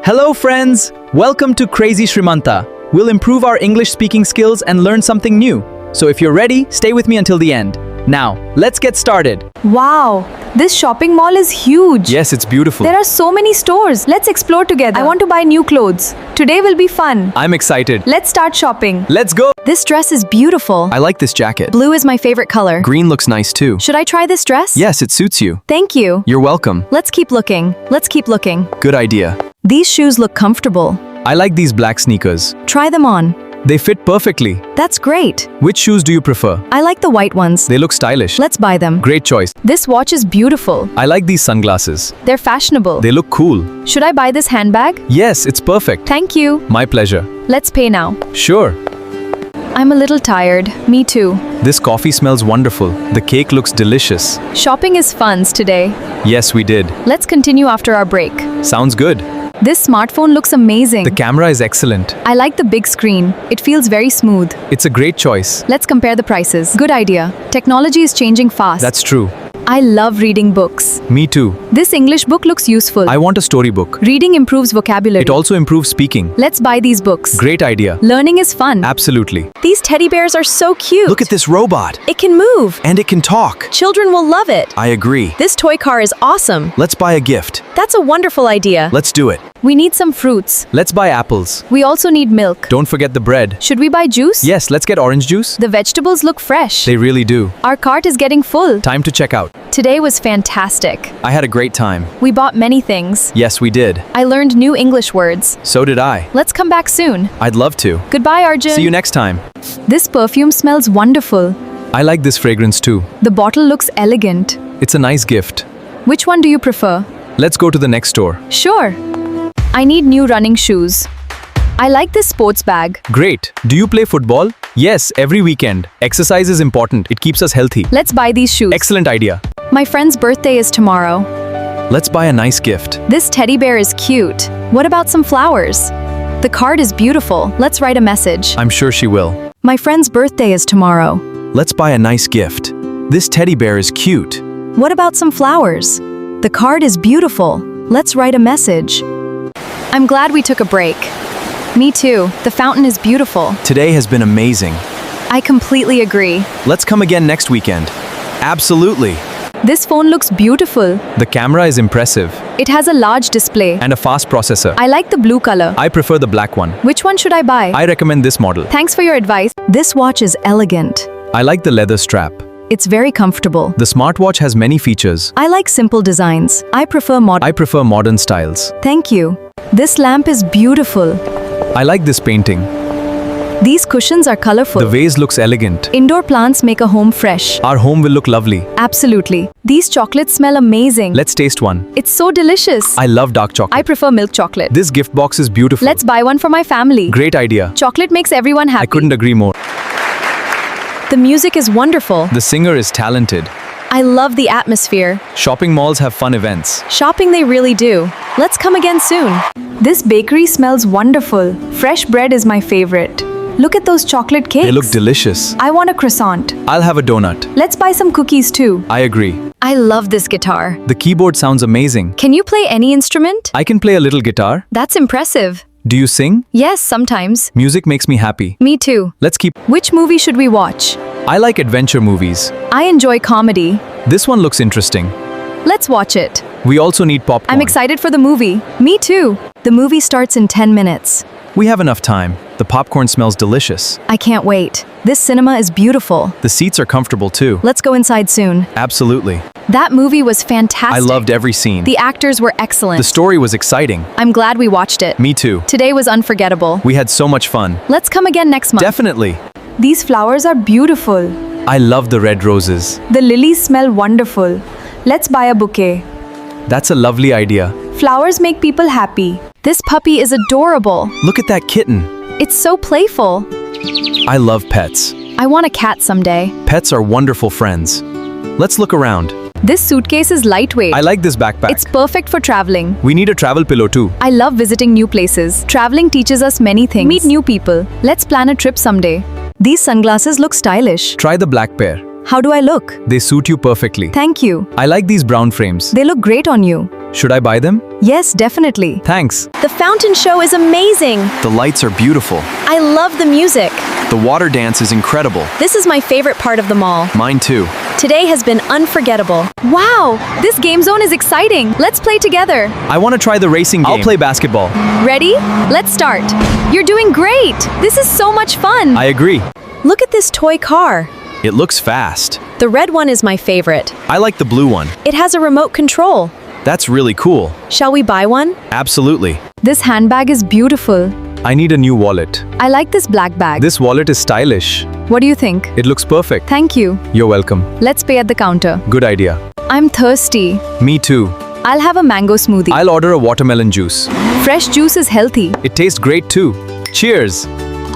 Hello friends! Welcome to Crazy Srimanta. We'll improve our English speaking skills and learn something new. So if you're ready, stay with me until the end. Now, let's get started. Wow, this shopping mall is huge. Yes, it's beautiful. There are so many stores. Let's explore together. I want to buy new clothes. Today will be fun. I'm excited. Let's start shopping. Let's go! This dress is beautiful. I like this jacket. Blue is my favorite color. Green looks nice too. Should I try this dress? Yes, it suits you. Thank you. You're welcome. Let's keep looking. Let's keep looking. Good idea. These shoes look comfortable. I like these black sneakers. Try them on. They fit perfectly. That's great. Which shoes do you prefer? I like the white ones. They look stylish. Let's buy them. Great choice. This watch is beautiful. I like these sunglasses. They're fashionable. They look cool. Should I buy this handbag? Yes, it's perfect. Thank you. My pleasure. Let's pay now. Sure. I'm a little tired. Me too. This coffee smells wonderful. The cake looks delicious. Shopping is fun today. Yes, we did. Let's continue after our break. Sounds good. This smartphone looks amazing. The camera is excellent. I like the big screen. It feels very smooth. It's a great choice. Let's compare the prices. Good idea. Technology is changing fast. That's true. I love reading books. Me too. This English book looks useful. I want a storybook. Reading improves vocabulary. It also improves speaking. Let's buy these books. Great idea. Learning is fun. Absolutely. These teddy bears are so cute. Look at this robot. It can move. And it can talk. Children will love it. I agree. This toy car is awesome. Let's buy a gift. That's a wonderful idea. Let's do it. We need some fruits. Let's buy apples. We also need milk. Don't forget the bread. Should we buy juice? Yes, let's get orange juice. The vegetables look fresh. They really do. Our cart is getting full. Time to check out. Today was fantastic. I had a great time. We bought many things. Yes, we did. I learned new English words. So did I. Let's come back soon. I'd love to. Goodbye, Arjun. See you next time. This perfume smells wonderful. I like this fragrance too. The bottle looks elegant. It's a nice gift. Which one do you prefer? Let's go to the next store. Sure. I need new running shoes. I like this sports bag. Great. Do you play football? Yes, every weekend. Exercise is important. It keeps us healthy. Let's buy these shoes. Excellent idea. My friend's birthday is tomorrow. Let's buy a nice gift. This teddy bear is cute. What about some flowers? The card is beautiful. Let's write a message. I'm sure she will. My friend's birthday is tomorrow. Let's buy a nice gift. This teddy bear is cute. What about some flowers? The card is beautiful. Let's write a message. I'm glad we took a break. Me too. The fountain is beautiful. Today has been amazing. I completely agree. Let's come again next weekend. Absolutely. This phone looks beautiful. The camera is impressive. It has a large display. And a fast processor. I like the blue color. I prefer the black one. Which one should I buy? I recommend this model. Thanks for your advice. This watch is elegant. I like the leather strap. It's very comfortable. The smartwatch has many features. I like simple designs. I prefer modern styles. Thank you. This lamp is beautiful. I like this painting. These cushions are colorful. The vase looks elegant. Indoor plants make a home fresh. Our home will look lovely. Absolutely. These chocolates smell amazing. Let's taste one. It's so delicious. I love dark chocolate. I prefer milk chocolate. This gift box is beautiful. Let's buy one for my family. Great idea. Chocolate makes everyone happy. I couldn't agree more. The music is wonderful. The singer is talented. I love the atmosphere. Shopping malls have fun events. Shopping they really do. Let's come again soon. This bakery smells wonderful. Fresh bread is my favorite. Look at those chocolate cakes. They look delicious. I want a croissant. I'll have a donut. Let's buy some cookies too. I agree. I love this guitar. The keyboard sounds amazing. Can you play any instrument? I can play a little guitar. That's impressive. Do you sing? Yes, sometimes. Music makes me happy. Me too. Let's keep. Which movie should we watch? I like adventure movies. I enjoy comedy. This one looks interesting. Let's watch it. We also need popcorn. I'm excited for the movie. Me too. The movie starts in 10 minutes. We have enough time. The popcorn smells delicious. I can't wait. This cinema is beautiful. The seats are comfortable too. Let's go inside soon. Absolutely. That movie was fantastic. I loved every scene. The actors were excellent. The story was exciting. I'm glad we watched it. Me too. Today was unforgettable. We had so much fun. Let's come again next month. Definitely. These flowers are beautiful. I love the red roses. The lilies smell wonderful. Let's buy a bouquet. That's a lovely idea. Flowers make people happy. This puppy is adorable. Look at that kitten. It's so playful. I love pets. I want a cat someday. Pets are wonderful friends. Let's look around. This suitcase is lightweight. I like this backpack. It's perfect for traveling. We need a travel pillow too. I love visiting new places. Traveling teaches us many things. Meet new people. Let's plan a trip someday. These sunglasses look stylish. Try the black pair. How do I look? They suit you perfectly. Thank you. I like these brown frames. They look great on you. Should I buy them? Yes, definitely. Thanks. The fountain show is amazing. The lights are beautiful. I love the music. The water dance is incredible. This is my favorite part of the mall. Mine too. Today has been unforgettable. Wow, this game zone is exciting. Let's play together. I want to try the racing game. I'll play basketball. Ready? Let's start. You're doing great. This is so much fun. I agree. Look at this toy car. It looks fast. The red one is my favorite. I like the blue one. It has a remote control. That's really cool. Shall we buy one? Absolutely. This handbag is beautiful. I need a new wallet. I like this black bag. This wallet is stylish. What do you think? It looks perfect. Thank you. You're welcome. Let's pay at the counter. Good idea. I'm thirsty. Me too. I'll have a mango smoothie. I'll order a watermelon juice. Fresh juice is healthy. It tastes great too. Cheers.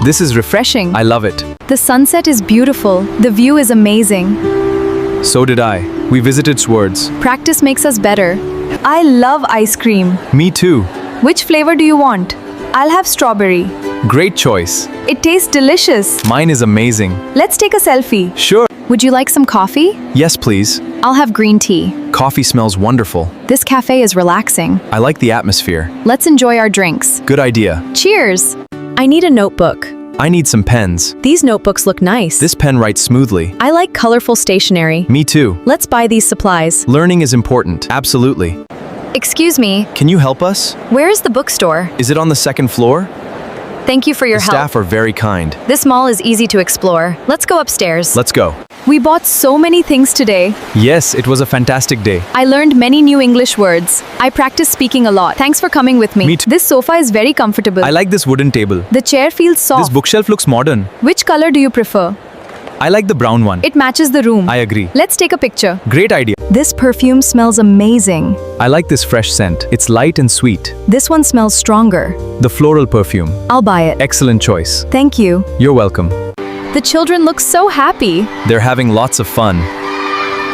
This is Refreshing. I love it. The sunset is beautiful. The view is amazing. So did I. We visited Swords. Practice makes us better. I love ice cream. Me too. Which flavor do you want? I'll have strawberry. Great choice. It tastes delicious. Mine is amazing. Let's take a selfie. Sure. Would you like some coffee? Yes, please. I'll have green tea. Coffee smells wonderful. This cafe is relaxing. I like the atmosphere. Let's enjoy our drinks. Good idea. Cheers! I need a notebook. I need some pens. These notebooks look nice. This pen writes smoothly. I like colorful stationery. Me too. Let's buy these supplies. Learning is important. Absolutely. Excuse me, Can you help us? where is the bookstore? Is it on the second floor? Thank you for your The help. staff are very kind. This mall is easy to explore. Let's go upstairs. Let's go. We bought so many things today. Yes, it was a fantastic day. I learned many new English words. I practiced speaking a lot. Thanks for coming with me. Me too. This sofa is very comfortable. I like this wooden table. The chair feels soft. This bookshelf looks modern. Which color do you prefer? I like the brown one. It matches the room. I agree. Let's take a picture. Great idea. This perfume smells amazing. I like this fresh scent. It's light and sweet. This one smells stronger. The floral perfume. I'll buy it. Excellent choice. Thank you. You're welcome. The children look so happy. They're having lots of fun.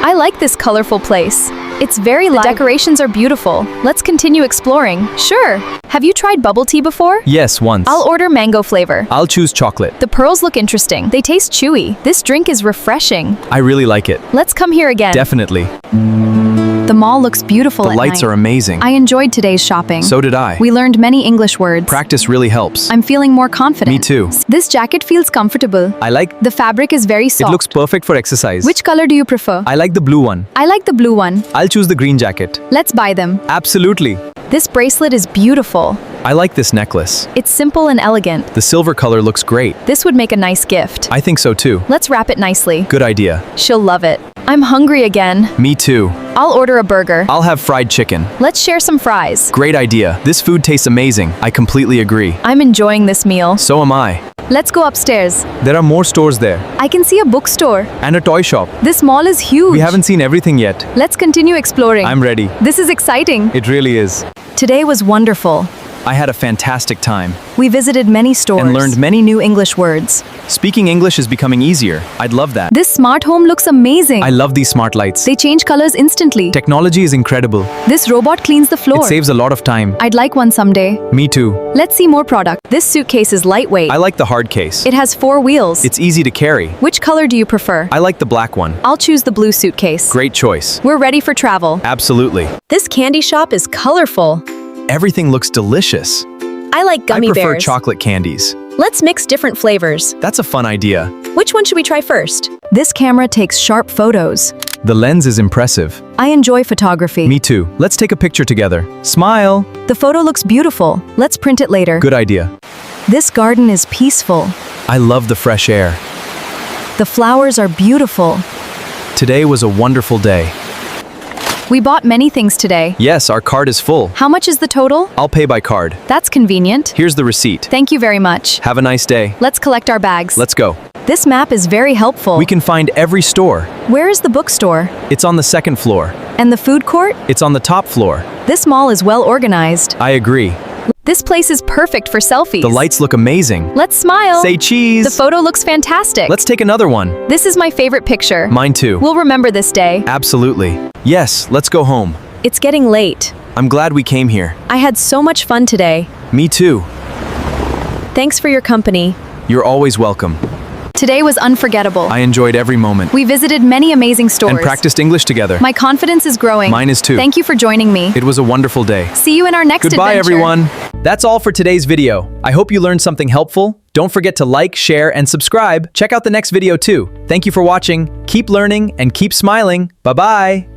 I like this colorful place. It's very light. The decorations are beautiful. Let's continue exploring. Sure. Have you tried bubble tea before? Yes, once. I'll order mango flavor. I'll choose chocolate. The pearls look interesting. They taste chewy. This drink is refreshing. I really like it. Let's come here again. Definitely. The mall looks beautiful The at lights night. are amazing. I enjoyed today's shopping. So did I. We learned many English words. Practice really helps. I'm feeling more confident. Me too. This jacket feels comfortable. I like. The fabric is very It soft. looks perfect for exercise. Which color do you prefer? I like the blue one. I like the blue one. I'll choose the green jacket. Let's buy them. Absolutely. This bracelet is beautiful. I like this necklace. It's simple and elegant. The silver color looks great. This would make a nice gift. I think so too. Let's wrap it nicely. Good idea. She'll love it. I'm hungry again. Me too. I'll order a burger. I'll have fried chicken. Let's share some fries. Great idea. This food tastes amazing. I completely agree. I'm enjoying this meal. So am I. Let's go upstairs. There are more stores there. I can see a bookstore. And a toy shop. This mall is huge. We haven't seen everything yet. Let's continue exploring. I'm ready. This is exciting. It really is. Today was wonderful. I had a fantastic time. We visited many stores And learned many new English words. Speaking English is becoming easier. I'd love that. This smart home looks amazing. I love these smart lights. They change colors instantly. Technology is incredible. This robot cleans the floor. It saves a lot of time. I'd like one someday. Me too. Let's see more product. This suitcase is lightweight. I like the hard case. It has 4 wheels. It's easy to carry. Which color do you prefer? I like the black one. I'll choose the blue suitcase. Great choice. We're ready for travel. Absolutely. This candy shop is colorful. Everything looks delicious. I like gummy I prefer bears. chocolate candies. Let's mix different flavors. That's a fun idea. Which one should we try first? This camera takes sharp photos. The lens is impressive. I enjoy photography. Me too. Let's take a picture together. Smile. The photo looks beautiful. Let's print it later. Good idea. This garden is peaceful. I love the fresh air. The flowers are beautiful. Today was a wonderful day. We bought many things today. Yes, our card is full. How much is the total? I'll pay by card. That's convenient. Here's the receipt. Thank you very much. Have a nice day. Let's collect our bags. Let's go. This map is very helpful. We can find every store. Where is the bookstore? It's on the second floor. And the food court? It's on the top floor. This mall is well organized. I agree. This place is perfect for selfies. The lights look amazing. Let's smile. Say cheese. The photo looks fantastic. Let's take another one. This is my favorite picture. Mine too. We'll remember this day. Absolutely. Yes, let's go home. It's getting late. I'm glad we came here. I had so much fun today. Me too. Thanks for your company. You're always welcome. Today was unforgettable. I enjoyed every moment. We visited many amazing stores. And practiced English together. My confidence is growing. Mine is too. Thank you for joining me. It was a wonderful day. See you in our next Goodbye, adventure. everyone. That's all for today's video. I hope you learned something helpful. Don't forget to like, share, and subscribe. Check out the next video too. Thank you for watching. Keep learning and keep smiling. Bye-bye.